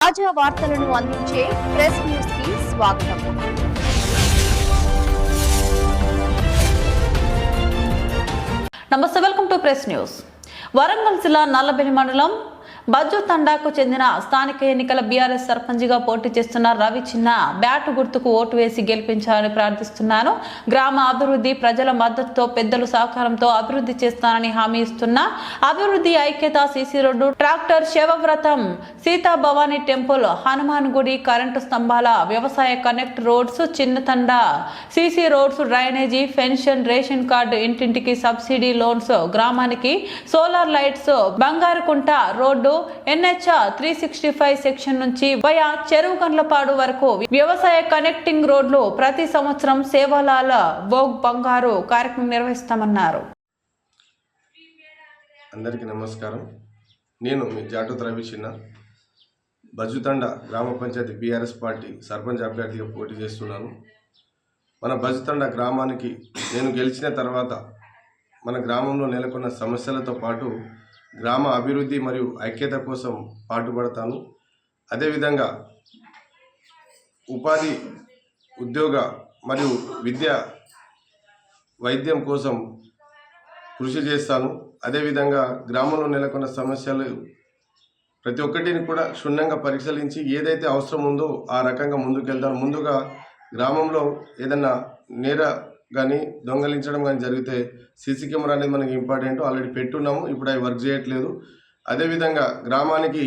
తాజా వార్తలను అందించే ప్రెస్ న్యూస్ కి స్వాగతం. నమస్తే, welcome to press news. Warangal జిల్లా నల్లబెల్లి మండలం బజ్జు తండాకు చెందిన స్థానిక ఎన్నికల బీఆర్ఎస్ సర్పంచ్గా పోటీ చేస్తున్న రవి చిన్న బ్యాటు గుర్తుకు ఓటు వేసి గెలిపించాలని ప్రార్థిస్తున్నాను. గ్రామ అభివృద్ధి ప్రజల మద్దతుతో పెద్దల సహకారంతో అభివృద్ధి చేస్తానని హామీ ఇస్తున్నా. అభివృద్ధి ఐక్యత సీసీ రోడ్డు, ట్రాక్టర్ శివవ్రతం, సీతా భవానీ టెంపుల్, హనుమాన్ గుడి, కరెంటు స్తంభాల, వ్యవసాయ కనెక్ట్ రోడ్స్, చిన్న తండా, CC roads, drainage, pension, ration card, ఇంటింటికి సబ్సిడీ లోన్స్, గ్రామానికి solar lights, Bangarukunta road, NH 365 section నుంచి వయా చెరువు గండ్లపాడు వరకు వ్యవసాయ కనెక్టింగ్ రోడ్లు ప్రతి సంవత్సరం సేవాలాల భోగ్ బంగారు కార్యక్రమం నిర్వహిస్తామన్నారు. అందరికీ నమస్కారం. నేను మీ జాటు రవి చిన్న, బజ్జుతండ గ్రామ పంచాయతీ బీఆర్ఎస్ పార్టీ సర్పంచ్ అభ్యర్థిగా పోటీ చేస్తున్నాను. మన బజ్జుతండ గ్రామానికి నేను గెలిచిన తర్వాత మన గ్రామంలో నెలకొన్న సమస్యలతో పాటు గ్రామ అభివృద్ధి మరియు ఐక్యత కోసం పాటుపడతాను. అదేవిధంగా ఉపాధి, ఉద్యోగ మరియు విద్య, వైద్యం కోసం కృషి చేస్తాను. అదేవిధంగా గ్రామంలో నెలకొన్న సమస్యలు ప్రతి ఒక్కటిని కూడా క్షుణ్ణంగా పరిశీలించి ఏదైతే అవసరం ఉందో ఆ రకంగా ముందుకెళ్తాను. ముందుగా గ్రామంలో ఏదన్నా నేర కానీ దొంగలించడం కానీ జరిగితే సీసీ కెమెరా అనేది మనకి ఇంపార్టెంట్. ఆల్రెడీ పెట్టున్నాము, ఇప్పుడు అవి వర్క్ చేయట్లేదు. అదేవిధంగా గ్రామానికి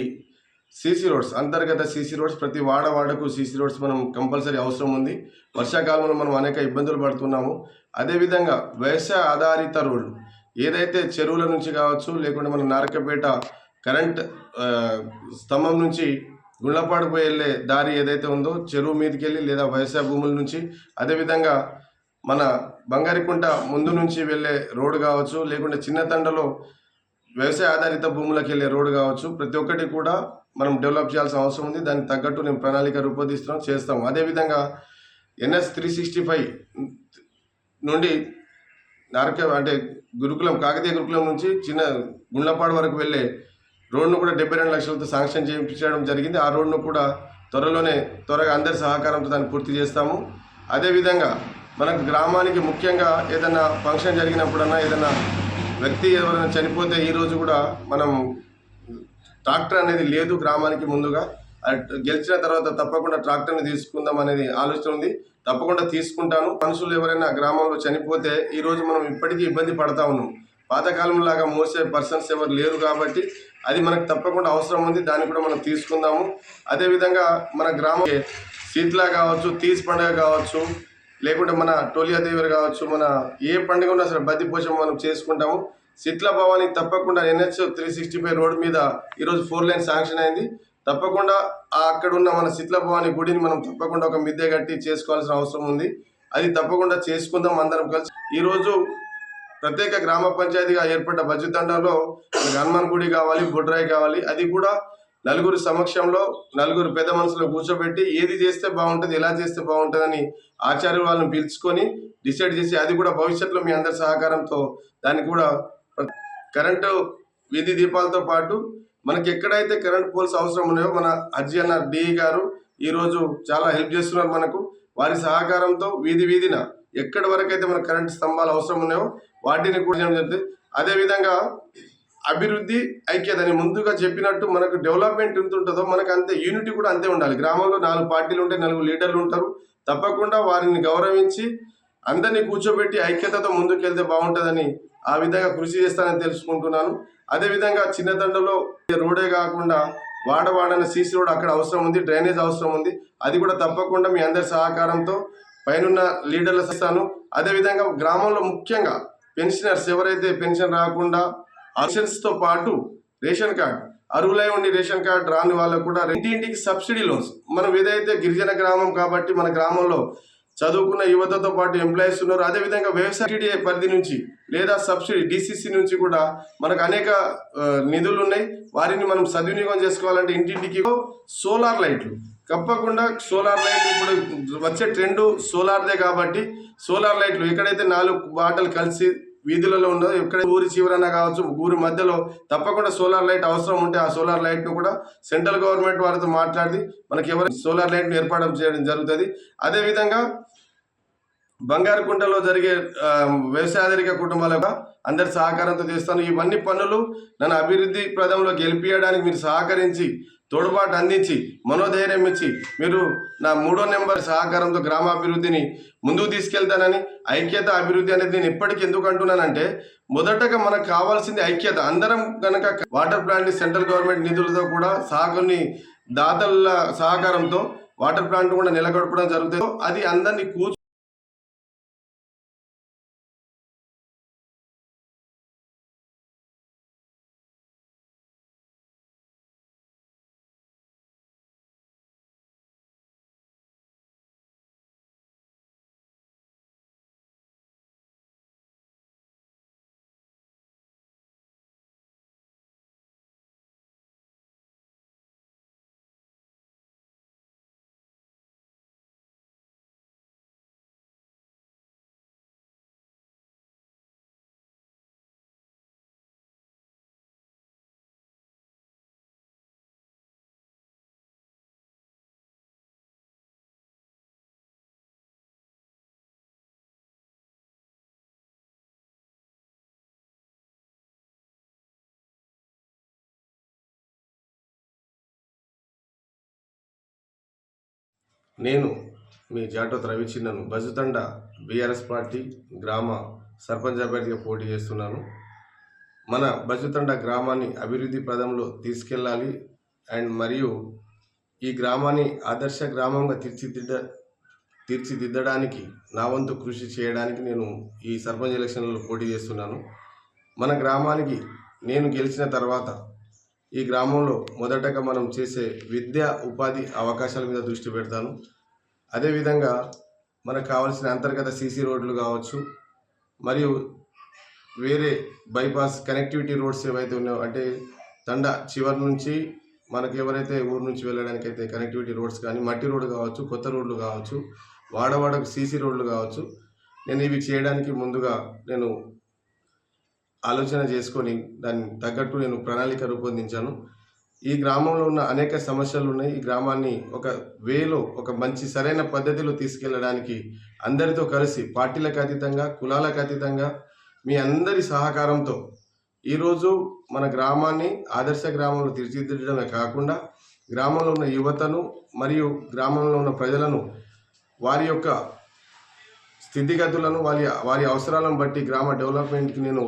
సీసీ రోడ్స్, అంతర్గత సీసీ రోడ్స్, ప్రతి వాడకు సీసీ రోడ్స్ మనం కంపల్సరీ అవసరం ఉంది. వర్షాకాలంలో మనం అనేక ఇబ్బందులు పడుతున్నాము. అదేవిధంగా వ్యవసాయ ఆధారిత రోడ్లు ఏదైతే చెరువుల నుంచి కావచ్చు, లేకుంటే మన నారకపేట కరెంట్ స్తంభం నుంచి గుళ్ళపాడుకు వెళ్ళే దారి ఏదైతే ఉందో చెరువు మీదకి వెళ్ళి లేదా వ్యవసాయ భూముల నుంచి, అదేవిధంగా మన బంగారికుంట ముందు నుంచి వెళ్ళే రోడ్డు కావచ్చు, లేకుంటే చిన్న తండలో వ్యవసాయ ఆధారిత భూములకు వెళ్ళే రోడ్డు కావచ్చు, ప్రతి ఒక్కటి కూడా మనం డెవలప్ చేయాల్సిన అవసరం ఉంది. దానికి తగ్గట్టు నేను ప్రణాళిక రూపొందిస్తున్నాం, చేస్తాము. అదేవిధంగా NH 365 నుండి అంటే గురుకులం, కాకతీయ గురుకులం నుంచి చిన్న గుండ్లపాడు వరకు వెళ్ళే రోడ్ను కూడా 72 లక్షలతో శాంక్షన్ చేయించడం జరిగింది. ఆ రోడ్ను కూడా త్వరగా అందరి సహకారంతో దాన్ని పూర్తి చేస్తాము. అదేవిధంగా మనకు గ్రామానికి ముఖ్యంగా ఏదైనా ఫంక్షన్ జరిగినప్పుడన్నా, ఏదైనా వ్యక్తి ఎవరైనా చనిపోతే ఈరోజు కూడా మనం ట్రాక్టర్ అనేది లేదు గ్రామానికి. ముందుగా గెలిచిన తర్వాత తప్పకుండా ట్రాక్టర్ని తీసుకుందాం అనేది ఆలోచన ఉంది. తప్పకుండా తీసుకుంటాను. మనుషులు ఎవరైనా గ్రామంలో చనిపోతే ఈరోజు మనం ఇప్పటికీ ఇబ్బంది పడతా ఉన్నాం. పాతకాలంలాగా మోసే పర్సన్స్ ఎవరు లేరు కాబట్టి అది మనకు తప్పకుండా అవసరం ఉంది. దాన్ని కూడా మనం తీసుకుందాము. అదేవిధంగా మన గ్రామం శీతలా కావచ్చు, తీజ్ పండుగ కావచ్చు, లేకుంటే మన టోలియా దేవర్ కావచ్చు, మన ఏ పండుగ ఉన్నా సరే బద్ది పోషం మనం చేసుకుంటాము. శీతల భవాని తప్పకుండా NH 365 రోడ్డు మీద ఈరోజు 4 లైన్ శాంక్షన్ అయింది. తప్పకుండా అక్కడ ఉన్న మన శీతల భవాని గుడిని మనం తప్పకుండా ఒక మిద్దె కట్టి చేసుకోవాల్సిన అవసరం ఉంది. అది తప్పకుండా చేసుకుందాం అందరం కలిసి. ఈరోజు ప్రత్యేక గ్రామ పంచాయతీగా ఏర్పడ్డ బజ్జుతండలో హనుమాన్ గుడి కావాలి, బొడ్రాయి కావాలి. అది కూడా నలుగురు సమక్షంలో, నలుగురు పెద్ద మనుషులు కూర్చోబెట్టి ఏది చేస్తే బాగుంటుంది, ఎలా చేస్తే బాగుంటుందని ఆచార్య వాళ్ళని పిలుచుకొని డిసైడ్ చేసి, అది కూడా భవిష్యత్తులో మీ అందరి సహకారంతో దానికి కూడా కరెంటు వీధి దీపాలతో పాటు మనకి ఎక్కడైతే కరెంట్ పోల్స్ అవసరం ఉన్నాయో మన అజ్జి అన్న DE గారు ఈరోజు చాలా హెల్ప్ చేస్తున్నారు మనకు. వారి సహకారంతో వీధిన ఎక్కడి వరకైతే మన కరెంట్ స్తంభాలు అవసరం ఉన్నాయో వాటిని కూడా చేయడం జరుగుతుంది. అదేవిధంగా అభివృద్ధి, ఐక్యతని ముందుగా చెప్పినట్టు మనకు డెవలప్మెంట్ ఎంత ఉంటుందో మనకు అంతే యూనిటీ కూడా అంతే ఉండాలి. గ్రామంలో 4 పార్టీలు ఉంటాయి, 4 లీడర్లు ఉంటారు. తప్పకుండా వారిని గౌరవించి అందరినీ కూర్చోబెట్టి ఐక్యతతో ముందుకెళ్తే బాగుంటుందని ఆ విధంగా కృషి చేస్తానని తెలుసుకుంటున్నాను. అదేవిధంగా చిన్న తండలో రోడే కాకుండా వాడని సీసీ రోడ్ అక్కడ అవసరం ఉంది, డ్రైనేజ్ అవసరం ఉంది. అది కూడా తప్పకుండా మీ అందరి సహకారంతో పైన లీడర్లు ఇస్తాను. అదేవిధంగా గ్రామంలో ముఖ్యంగా పెన్షనర్స్ ఎవరైతే పెన్షన్ రాకుండా ఆప్షన్స్తో పాటు రేషన్ కార్డ్, అర్హులై ఉండి రేషన్ కార్డ్ రాని వాళ్ళకు కూడా ఇంటింటికి సబ్సిడీ లోన్స్. మనం ఏదైతే గిరిజన గ్రామం కాబట్టి మన గ్రామంలో చదువుకున్న యువతతో పాటు ఎంప్లాయీస్ ఉన్నారు. అదేవిధంగా వ్యవసాయ పరిధి నుంచి లేదా సబ్సిడీ DCC నుంచి కూడా మనకు అనేక నిధులు ఉన్నాయి. వారిని మనం సద్వినియోగం చేసుకోవాలంటే ఇంటింటికి సోలార్ లైట్లు, తప్పకుండా సోలార్ లైట్ ఇప్పుడు వచ్చే ట్రెండ్ సోలార్దే కాబట్టి సోలార్ లైట్లు ఎక్కడైతే 4 బాటలు కలిసి వీధులలో ఉండదు, ఎక్కడ ఊరి చివరన కావచ్చు, ఊరి మధ్యలో తప్పకుండా సోలార్ లైట్ అవసరం ఉంటే ఆ సోలార్ లైట్ను కూడా సెంట్రల్ గవర్నమెంట్ వారితో మాట్లాడి మనకి ఎవరు సోలార్ లైట్ను ఏర్పాటు చేయడం జరుగుతుంది. అదేవిధంగా బంగారుకుంటలో జరిగే వ్యవసాయాధారిత కుటుంబాలకు అందరి సహకారంతో చేస్తాను. ఇవన్నీ పనులు నన్ను అభివృద్ధి ప్రదంలో గెలిపించడానికి మీరు సహకరించి తోడ్పాటు అందించి మనోధైర్యం ఇచ్చి మీరు నా 3వ నెంబర్ సహకారంతో గ్రామాభివృద్ధిని ముందుకు తీసుకెళ్తానని, ఐక్యత అభివృద్ధి అనేది నేను ఎప్పటికీ ఎందుకు అంటున్నానంటే, మొదటగా మనకు కావాల్సింది ఐక్యత. అందరం కనుక వాటర్ ప్లాంట్ సెంట్రల్ గవర్నమెంట్ నిధులతో కూడా కొన్ని దాతల సహకారంతో వాటర్ ప్లాంట్ కూడా నెలకొల్పడం జరుగుతుంది. అది అందరినీ నేను మీ జాటోత్ రవిచిన్నను బజుతండ బీఆర్ఎస్ పార్టీ గ్రామ సర్పంచ్ అభ్యర్థిగా పోటీ చేస్తున్నాను. మన బజుతండ గ్రామాన్ని అభివృద్ధి పదంలో తీసుకెళ్ళాలి మరియు ఈ గ్రామాన్ని ఆదర్శ గ్రామంగా తీర్చిదిద్దడానికి నా వంతు కృషి చేయడానికి నేను ఈ సర్పంచ్ ఎలక్షన్లలో పోటీ చేస్తున్నాను. మన గ్రామానికి నేను గెలిచిన తర్వాత ఈ గ్రామంలో మొదటగా మనం చేసే విద్యా ఉపాధి అవకాశాల మీద దృష్టి పెడతాను. అదేవిధంగా మనకు కావాల్సిన అంతర్గత సీసీ రోడ్లు కావచ్చు, మరియు వేరే బైపాస్ కనెక్టివిటీ రోడ్స్ ఏవైతే ఉన్నాయో, అంటే తండ చివరి నుంచి మనకు ఎవరైతే ఊరు నుంచి వెళ్ళడానికి అయితే కనెక్టివిటీ రోడ్స్ కానీ, మట్టి రోడ్డు కావచ్చు, కొత్త రోడ్లు కావచ్చు, వాడవాడకు సీసీ రోడ్లు కావచ్చు, నేను ఇవి చేయడానికి ముందుగా నేను ఆలోచన చేసుకొని దాన్ని తగ్గట్టు నేను ప్రణాళిక రూపొందించాను. ఈ గ్రామంలో ఉన్న అనేక సమస్యలు ఉన్నాయి. ఈ గ్రామాన్ని ఒక వేలో ఒక మంచి సరైన పద్ధతిలో తీసుకెళ్ళడానికి అందరితో కలిసి పార్టీలకు అతీతంగా, కులాలకు అతీతంగా మీ అందరి సహకారంతో ఈరోజు మన గ్రామాన్ని ఆదర్శ గ్రామంలో తీర్చిదిద్దడమే కాకుండా గ్రామంలో ఉన్న యువతను మరియు గ్రామంలో ఉన్న ప్రజలను వారి యొక్క స్థితిగతులను వారి అవసరాలను బట్టి గ్రామ డెవలప్మెంట్కి నేను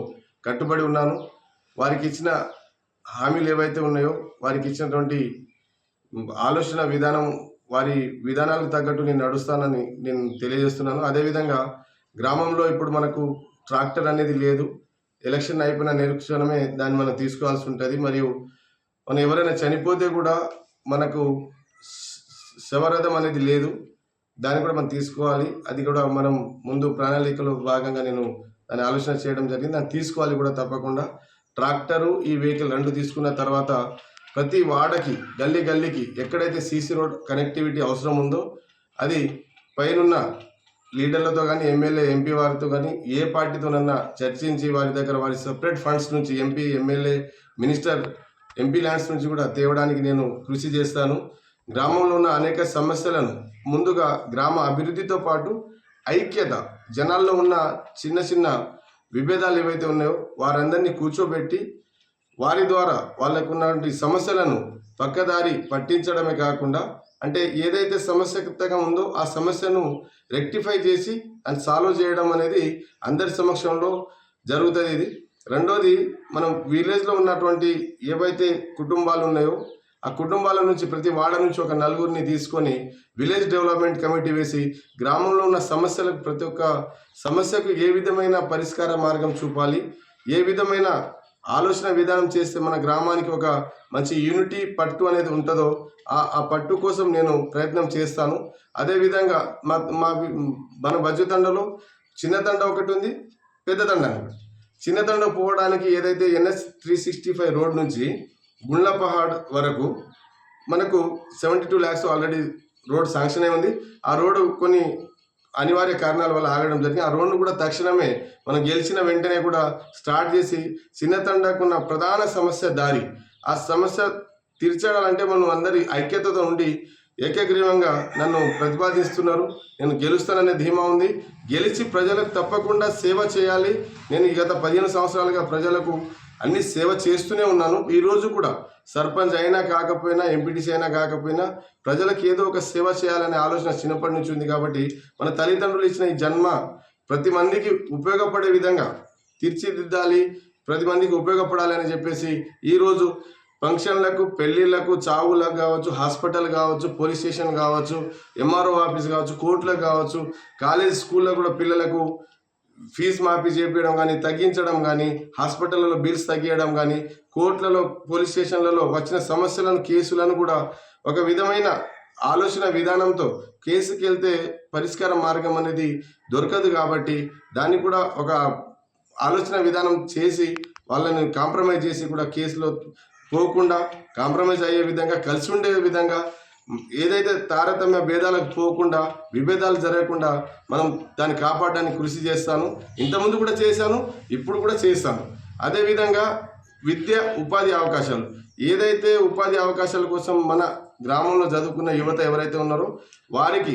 కట్టుబడి ఉన్నాను. వారికి ఇచ్చిన హామీలు ఏవైతే ఉన్నాయో, వారికి ఇచ్చినటువంటి ఆలోచన విధానం, వారి విధానాలకు తగ్గట్టు నేను నడుస్తానని నేను తెలియజేస్తున్నాను. అదేవిధంగా గ్రామంలో ఇప్పుడు మనకు ట్రాక్టర్ అనేది లేదు. ఎలక్షన్ అయిపోయిన నిరీక్షణమే దాన్ని మనం తీసుకోవాల్సి ఉంటుంది. మరియు మనం ఎవరైనా చనిపోతే కూడా మనకు శవరథం అనేది లేదు, దాన్ని కూడా మనం తీసుకోవాలి. అది కూడా మనం ముందు ప్రణాళికలో భాగంగా నేను దాన్ని ఆలోచన చేయడం జరిగింది. దాన్ని తీసుకోవాలి కూడా తప్పకుండా. ట్రాక్టరు, ఈ వెహికల్ రెండు తీసుకున్న తర్వాత ప్రతి వాడకి, గల్లీకి ఎక్కడైతే సీసీ రోడ్ కనెక్టివిటీ అవసరం ఉందో అది పైనున్న లీడర్లతో కానీ, ఎమ్మెల్యే ఎంపీ వారితో కానీ, ఏ పార్టీతోనన్నా చర్చించి వారి దగ్గర వారి సపరేట్ ఫండ్స్ నుంచి MP, MLA, minister, MP lands నుంచి కూడా తేవడానికి నేను కృషి చేస్తాను. గ్రామంలో ఉన్న అనేక సమస్యలను ముందుగా గ్రామ అభివృద్ధితో పాటు ఐక్యత, జనాల్లో ఉన్న చిన్న విభేదాలు ఏవైతే ఉన్నాయో వారందరినీ కూర్చోబెట్టి వారి ద్వారా వాళ్ళకున్నటువంటి సమస్యలను పక్కదారి పట్టించడమే కాకుండా, అంటే ఏదైతే సమస్యగా ఉందో ఆ సమస్యను రెక్టిఫై చేసి అది సాల్వ్ చేయడం అనేది అందరి సమక్షంలో జరుగుతుంది. ఇది రెండోది, మనం విలేజ్లో ఉన్నటువంటి ఏవైతే కుటుంబాలు ఉన్నాయో ఆ కుటుంబాల నుంచి ప్రతి వాడ నుంచి ఒక నలుగురిని తీసుకొని విలేజ్ డెవలప్మెంట్ కమిటీ వేసి గ్రామంలో ఉన్న సమస్యలకు, ప్రతి ఒక్క సమస్యకు ఏ విధమైన పరిష్కార మార్గం చూపాలి, ఏ విధమైన ఆలోచన విధానం చేస్తే మన గ్రామానికి ఒక మంచి యూనిటీ పట్టు అనేది ఉంటుందో ఆ పట్టు కోసం నేను ప్రయత్నం చేస్తాను. అదేవిధంగా మన బజ్జుతండలో చిన్న తండ ఒకటి ఉంది, పెద్ద తండ. చిన్న తండ పోవడానికి ఏదైతే NS 365 రోడ్ నుంచి గుండ్లపహాడ్ వరకు మనకు 72 lakhs ఆల్రెడీ రోడ్ శాంక్షన్ అయి ఉంది. ఆ రోడ్డు కొన్ని అనివార్య కారణాల వల్ల ఆగడం జరిగింది. ఆ రోడ్ను కూడా తక్షణమే మనం గెలిచిన వెంటనే కూడా స్టార్ట్ చేసి చిన్నతండాకున్న ప్రధాన సమస్య దారి, ఆ సమస్య తీర్చాలంటే మనం అందరి ఐక్యతతో ఉండి ఏకగ్రీవంగా నన్ను ప్రతిపాదిస్తున్నారు. నేను గెలుస్తాననే ధీమా ఉంది. గెలిచి ప్రజలకు తప్పకుండా సేవ చేయాలి. నేను గత 15 సంవత్సరాలుగా ప్రజలకు అన్ని సేవ చేస్తూనే ఉన్నాను. ఈరోజు కూడా సర్పంచ్ అయినా కాకపోయినా, ఎంపీటీసీ అయినా కాకపోయినా ప్రజలకు ఏదో ఒక సేవ చేయాలనే ఆలోచన చిన్నప్పటి నుంచి ఉంది. కాబట్టి మన తల్లిదండ్రులు ఇచ్చిన ఈ జన్మ ప్రతి మందికి ఉపయోగపడే విధంగా తీర్చిదిద్దాలి, ప్రతి మందికి ఉపయోగపడాలి అని చెప్పేసి ఈరోజు ఫంక్షన్లకు, పెళ్లిళ్లకు, చావులకు కావచ్చు, హాస్పిటల్ కావచ్చు, పోలీస్ స్టేషన్ కావచ్చు, ఎంఆర్ఓ ఆఫీస్ కావచ్చు, కోర్టులకు కావచ్చు, కాలేజ్ స్కూల్లో కూడా పిల్లలకు ఫీజు మాఫీ చేపించడం కానీ, తగ్గించడం కానీ, హాస్పిటల్లో బిల్స్ తగ్గించడం కానీ, కోర్టులలో, పోలీస్ స్టేషన్లలో వచ్చిన సమస్యలను, కేసులను కూడా ఒక విధమైన ఆలోచన విధానంతో కేసుకి వెళ్తే పరిష్కార మార్గం అనేది దొరకదు. కాబట్టి దాన్ని కూడా ఒక ఆలోచన విధానం చేసి వాళ్ళని కాంప్రమైజ్ చేసి కూడా కేసులో పోకుండా కాంప్రమైజ్ అయ్యే విధంగా, కలిసి ఉండే విధంగా, ఏదైతే తారతమ్య భేదాలకు పోకుండా, విభేదాలు జరగకుండా మనం దాన్ని కాపాడడానికి కృషి చేస్తాను. ఇంతకుముందు కూడా చేశాను, ఇప్పుడు కూడా చేస్తాను. అదేవిధంగా విద్య, ఉపాధి అవకాశాలు, ఏదైతే ఉపాధి అవకాశాల కోసం మన గ్రామంలో చదువుకున్న యువత ఎవరైతే ఉన్నారో వారికి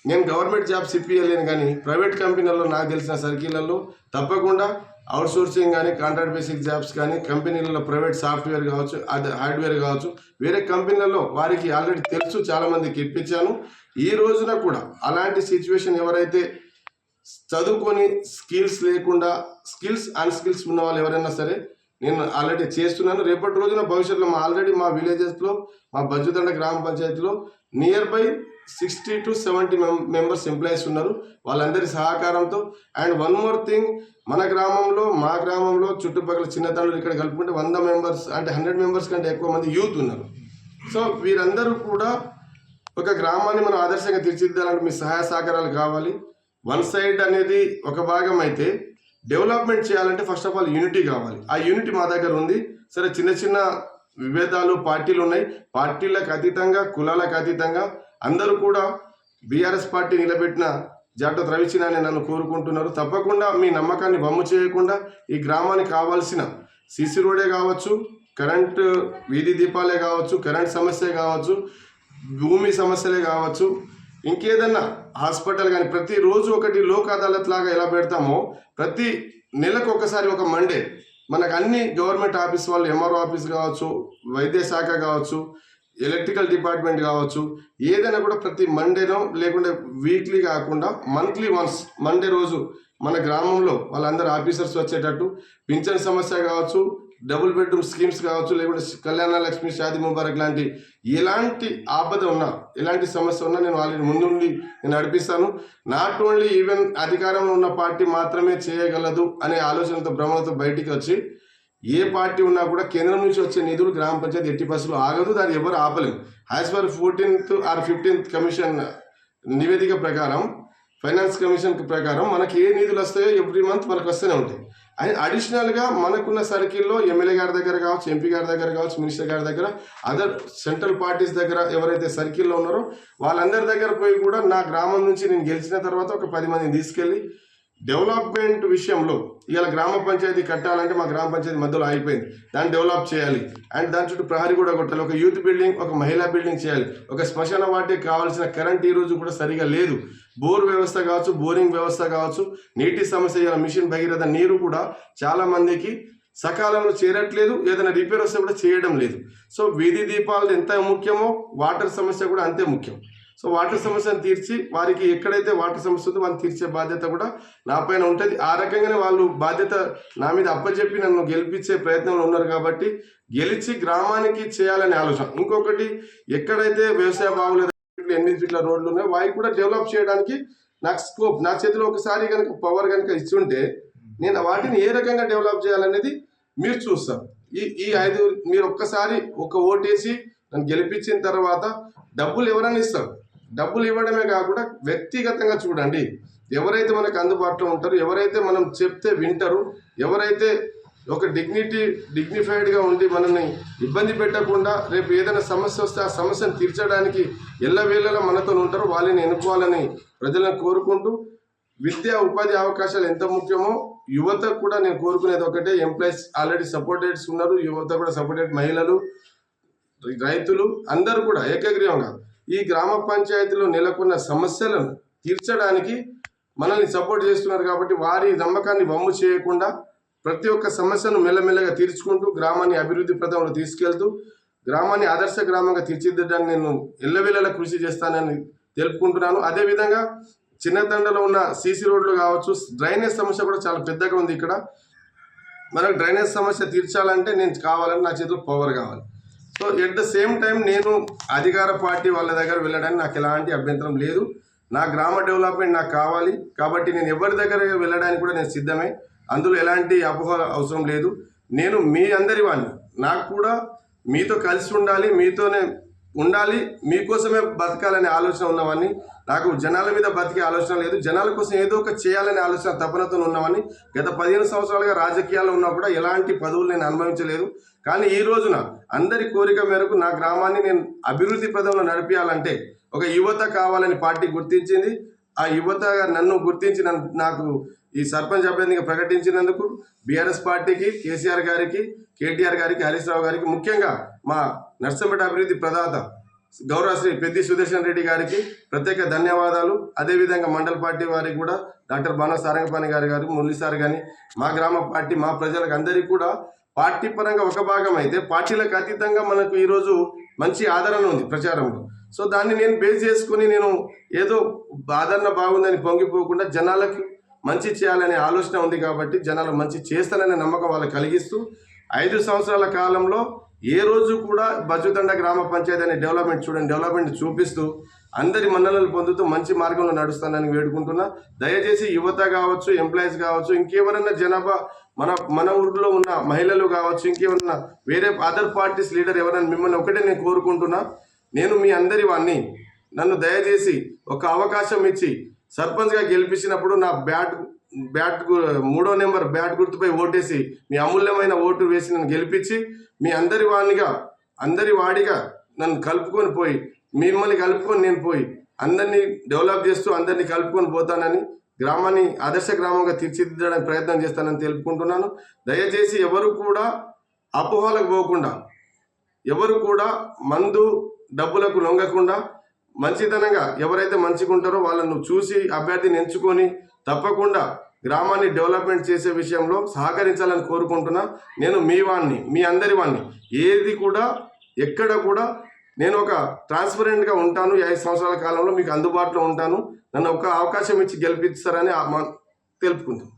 నేను గవర్నమెంట్ జాబ్స్ ఇప్పియలేను, కానీ ప్రైవేట్ కంపెనీలలో నాకు తెలిసిన సర్కిళ్లలో తప్పకుండా అవుట్సోర్సింగ్ కానీ, కాంట్రాక్ట్ బేసిక్ జాబ్స్ కానీ, కంపెనీలలో ప్రైవేట్ సాఫ్ట్వేర్ కావచ్చు, అది హార్డ్వేర్ కావచ్చు, వేరే కంపెనీలలో వారికి ఆల్రెడీ తెలుసు, చాలామందికి ఇప్పించాను. ఈ రోజున కూడా అలాంటి సిచ్యువేషన్ ఎవరైతే చదువుకొని స్కిల్స్ లేకుండా, స్కిల్స్ అన్ స్కిల్స్ ఉన్న వాళ్ళు ఎవరైనా సరే నేను ఆల్రెడీ చేస్తున్నాను. రేపటి రోజున భవిష్యత్తులో ఆల్రెడీ మా విలేజెస్లో, మా బజ్జుతండ గ్రామ పంచాయతీలో near by 60 to 70 members employees ఉన్నారు. వాళ్ళందరి సహకారంతో. అండ్ వన్ మోర్ థింగ్, మన గ్రామంలో, మా గ్రామంలో చుట్టుపక్కల చిన్నతనులు ఇక్కడ కలుపుకుంటే 100 మెంబర్స్, అంటే 100 మెంబర్స్ కంటే ఎక్కువ మంది యూత్ ఉన్నారు. సో వీరందరూ కూడా ఒక గ్రామాన్ని మనం ఆదర్శంగా తీర్చిదిద్దాలంటే మీ సహాయ సహకారాలు కావాలి. వన్ సైడ్ అనేది ఒక భాగం అయితే, డెవలప్మెంట్ చేయాలంటే ఫస్ట్ ఆఫ్ ఆల్ యూనిటీ కావాలి. ఆ యూనిటీ మా దగ్గర ఉంది. సరే, చిన్న చిన్న విభేదాలు, పార్టీలు ఉన్నాయి. పార్టీలకు అతీతంగా, కులాలకు అతీతంగా అందరూ కూడా బీఆర్ఎస్ పార్టీ నిలబెట్టిన జాటో రవిచినాని నన్ను కోరుకుంటున్నారు. తప్పకుండా మీ నమ్మకాన్ని వమ్ము చేయకుండా ఈ గ్రామానికి కావాల్సిన సిసి రోడే కావచ్చు, కరెంటు వీధి దీపాలే కావచ్చు, కరెంట్ సమస్య కావచ్చు, భూమి సమస్యలే కావచ్చు, ఇంకేదన్నా హాస్పిటల్ కానీ, ప్రతిరోజు ఒకటి లోక్ అదాలత్ లాగా ఎలా పెడతామో ప్రతి నెలకు ఒకసారి ఒక మండే మనకు అన్ని గవర్నమెంట్ ఆఫీస్ వాళ్ళు, ఎంఆర్ఓ ఆఫీస్ కావచ్చు, వైద్య శాఖ కావచ్చు, ఎలక్ట్రికల్ డిపార్ట్మెంట్ కావచ్చు, ఏదైనా కూడా ప్రతి మండేనో లేకుంటే వీక్లీ కాకుండా మంత్లీ వన్స్ మండే రోజు మన గ్రామంలో వాళ్ళందరూ ఆఫీసర్స్ వచ్చేటట్టు పింఛన్ సమస్య కావచ్చు, డబుల్ బెడ్రూమ్ స్కీమ్స్ కావచ్చు, లేకుంటే కళ్యాణ లక్ష్మి, షాదీ ముబారక్ లాంటి ఎలాంటి ఆపద ఉన్నా, ఎలాంటి సమస్య ఉన్నా నేను వాళ్ళని ముందుండి నేను నడిపిస్తాను. నాట్ ఓన్లీ ఈవెన్ అధికారంలో ఉన్న పార్టీ మాత్రమే చేయగలదు అనే ఆలోచనతో, భ్రమలతో బయటికి వచ్చి ఏ పార్టీ ఉన్నా కూడా కేంద్రం నుంచి వచ్చే నిధులు గ్రామ పంచాయతీ ఎట్టి పరిస్థితుల్లో ఆగదు. దాన్ని ఎవరు ఆపలేము. As per 14th or 15th commission నివేదిక ప్రకారం, ఫైనాన్స్ కమిషన్ ప్రకారం మనకి ఏ నిధులు వస్తాయో ఎవ్రీ మంత్ మనకు వస్తూనే ఉంటాయి. అండ్ అడిషనల్గా మనకున్న సర్కిల్లో ఎమ్మెల్యే గారి దగ్గర కావచ్చు, ఎంపీ గారి దగ్గర కావచ్చు, మినిస్టర్ గారి దగ్గర, అదర్ సెంట్రల్ పార్టీస్ దగ్గర ఎవరైతే సర్కిల్లో ఉన్నారో వాళ్ళందరి దగ్గర పోయి కూడా నా గ్రామం నుంచి నేను గెలిచిన తర్వాత ఒక 10 మందిని తీసుకెళ్ళి డెవలప్మెంట్ విషయంలో, ఇవాళ గ్రామ పంచాయతీ కట్టాలంటే మా గ్రామ పంచాయతీ మధ్యలో అయిపోయింది, దాన్ని డెవలప్ చేయాలి. అండ్ దాని చుట్టూ ప్రహరీ కూడా కొట్టాలి, ఒక యూత్ బిల్డింగ్, ఒక మహిళా బిల్డింగ్ చేయాలి, ఒక శ్మశాన వాటికి కావాల్సిన కరెంట్ ఈ రోజు కూడా సరిగా లేదు, బోర్ వ్యవస్థ కావచ్చు, బోరింగ్ వ్యవస్థ కావచ్చు, నీటి సమస్య, ఇలా మిషన్ భగీరథ నీరు కూడా చాలా మందికి సకాలంలో చేరట్లేదు, ఏదైనా రిపేర్ వస్తే కూడా చేయడం లేదు. సో వీధి దీపాలు ఎంత ముఖ్యమో వాటర్ సమస్య కూడా అంతే ముఖ్యం. సో వాటర్ సమస్యను తీర్చి వారికి ఎక్కడైతే వాటర్ సమస్య ఉందో వాళ్ళని తీర్చే బాధ్యత కూడా నా పైన ఉంటుంది. ఆ రకంగానే వాళ్ళు బాధ్యత నా మీద అప్పచెప్పి నన్ను గెలిపించే ప్రయత్నంలో ఉన్నారు. కాబట్టి గెలిచి గ్రామానికి చేయాలనే ఆలోచన. ఇంకొకటి, ఎక్కడైతే వ్యవసాయ బాగులేదు, 8 ఫీట్ల రోడ్లు ఉన్నాయి, వాటికి కూడా డెవలప్ చేయడానికి నాకు స్కోప్, నా చేతిలో ఒకసారి కనుక పవర్ కనుక ఇచ్చుంటే నేను వాటిని ఏ రకంగా డెవలప్ చేయాలనేది మీరు చూస్తారు. ఈ 5 మీరు ఒక్కసారి ఒక ఓటేసి నన్ను గెలిపించిన తర్వాత డబ్బులు ఎవరైనా ఇస్తారు. డబ్బులు ఇవ్వడమే కాకుండా వ్యక్తిగతంగా చూడండి, ఎవరైతే మనకు అందుబాటులో ఉంటారో, ఎవరైతే మనం చెప్తే వింటారు, ఎవరైతే ఒక డిగ్నిఫైడ్గా ఉండి మనల్ని ఇబ్బంది పెట్టకుండా రేపు ఏదైనా సమస్య వస్తే ఆ సమస్యను తీర్చడానికి ఎల్లవేళలా మనతో ఉంటారో వాళ్ళని ఎన్నుకోవాలని ప్రజలను కోరుకుంటూ విద్యా ఉపాధి అవకాశాలు ఎంత ముఖ్యమో యువత కూడా నేను కోరుకునేది ఒకటే. ఎంప్లాయీస్ ఆల్రెడీ సపోర్టెడ్స్ ఉన్నారు, యువత కూడా సపోర్టెడ్, మహిళలు, రైతులు అందరూ కూడా ఏకగ్రీవంగా ఈ గ్రామ పంచాయతీలో నెలకొన్న సమస్యలను తీర్చడానికి మనల్ని సపోర్ట్ చేస్తున్నారు. కాబట్టి వారి నమ్మకాన్ని వమ్ము చేయకుండా ప్రతి ఒక్క సమస్యను మెల్లమెల్లగా తీర్చుకుంటూ గ్రామాన్ని అభివృద్ధి పథంలో తీసుకెళ్తూ గ్రామాన్ని ఆదర్శ గ్రామంగా తీర్చిదిద్దడానికి నేను ఎల్లవేళలా కృషి చేస్తానని తెలుపుకుంటున్నాను. అదేవిధంగా చిన్నతండలో ఉన్న సీసీ రోడ్లు కావచ్చు, డ్రైనేజ్ సమస్య కూడా చాలా పెద్దగా ఉంది. ఇక్కడ మనకు డ్రైనేజ్ సమస్య తీర్చాలంటే నేను కావాలని నా చేతిలో పవర్ కావాలి. So at the same time నేను అధికార పార్టీ వాళ్ళ దగ్గర వెళ్ళడానికి నాకు ఎలాంటి అభ్యంతరం లేదు. నా గ్రామ డెవలప్మెంట్ నాకు కావాలి కాబట్టి నేను ఎవరి దగ్గర వెళ్ళడానికి కూడా నేను సిద్ధమే. అందులో ఎలాంటి అపోహ అవసరం లేదు. నేను మీ అందరి వాడిని, నాకు కూడా మీతో కలిసి ఉండాలి, మీతోనే ఉండాలి, మీకోసమే బతకాలనే ఆలోచన ఉన్నవాడిని. నాకు జనాల మీద బతికే ఆలోచన లేదు, జనాల కోసం ఏదో ఒక చేయాలనే ఆలోచన తపనతో ఉన్నవాడిని. గత 15 సంవత్సరాలుగా రాజకీయాల్లో ఉన్నా కూడా ఎలాంటి పదవులు నేను అనుభవించలేదు. కానీ ఈ రోజున అందరి కోరిక మేరకు నా గ్రామాన్ని నేను అభివృద్ధి పదంలో నడిపించాలంటే ఒక యువత కావాలని పార్టీ గుర్తించింది. ఆ యువత నన్ను గుర్తించి నాకు ఈ సర్పంచ్ అభ్యర్థిగా ప్రకటించినందుకు బీఆర్ఎస్ పార్టీకి, కేసీఆర్ గారికి, కేటీఆర్ గారికి, హరీష్ రావు గారికి, ముఖ్యంగా మా నర్సంపేట అభివృద్ధి ప్రదాత గౌరవ శ్రీ పెద్ది సుదర్శన్ రెడ్డి గారికి ప్రత్యేక ధన్యవాదాలు. అదేవిధంగా మండల పార్టీ వారికి కూడా డాక్టర్ బాణ సారంగపాణి గారు, మురళి సార్ కానీ, మా గ్రామ పార్టీ, మా ప్రజలకు అందరికీ కూడా పార్టీ పరంగా ఒక భాగం అయితే పార్టీలకు అతీతంగా మనకు ఈరోజు మంచి ఆదరణ ఉంది ప్రచారంలో. సో దాన్ని నేను బేస్ చేసుకుని నేను ఏదో ఆదరణ బాగుందని పొంగిపోకుండా జనాలకు మంచి చేయాలనే ఆలోచన ఉంది కాబట్టి జనాలు మంచి చేస్తాననే నమ్మకం వాళ్ళకి కలిగిస్తూ 5 సంవత్సరాల కాలంలో ఏ రోజు కూడా బజ్జుతండ గ్రామ పంచాయతీ అనే డెవలప్మెంట్ చూపిస్తూ అందరి మన్ననలు పొందుతూ మంచి మార్గంలో నడుస్తానని వేడుకుంటున్నా. దయచేసి యువత కావచ్చు, ఎంప్లాయీస్ కావచ్చు, ఇంకెవరన్నా జనాభా మన ఊరిలో ఉన్న మహిళలు కావచ్చు, ఇంకెవరన్నా వేరే అదర్ పార్టీస్ లీడర్ ఎవరైనా మిమ్మల్ని ఒకటే నేను కోరుకుంటున్నా, నేను మీ అందరి వాడిని, నన్ను దయచేసి ఒక అవకాశం ఇచ్చి సర్పంచ్గా గెలిపించినప్పుడు నా బ్యాట్ 3వ నెంబర్ బ్యాట్ గుర్తుపై ఓటేసి మీ అమూల్యమైన ఓటు వేసి నన్ను గెలిపించి మీ అందరి వాడిగా నన్ను కలుపుకొని పోయి, మిమ్మల్ని కలుపుకొని నేను పోయి అందరినీ డెవలప్ చేస్తూ అందరినీ కలుపుకొని పోతానని, గ్రామాన్ని ఆదర్శ గ్రామంగా తీర్చిదిద్దడానికి ప్రయత్నం చేస్తానని తెలుపుకుంటున్నాను. దయచేసి ఎవరు కూడా అపోహలకు పోకుండా, ఎవరు కూడా మందు డబ్బులకు లొంగకుండా మంచితనంగా ఎవరైతే మంచిగా ఉంటారో వాళ్ళను చూసి అభ్యర్థిని ఎంచుకొని తప్పకుండా గ్రామాన్ని డెవలప్మెంట్ చేసే విషయంలో సహకరించాలని కోరుకుంటున్నా. నేను మీ వాడిని, మీ అందరి వాడిని. ఏది కూడా ఎక్కడ కూడా నేను ఒక ట్రాన్స్పరెంట్గా ఉంటాను. 5 సంవత్సరాల కాలంలో మీకు అందుబాటులో ఉంటాను. నన్ను ఒక అవకాశం ఇచ్చి గెలిపిస్తారని తెలుపుకుంటాను.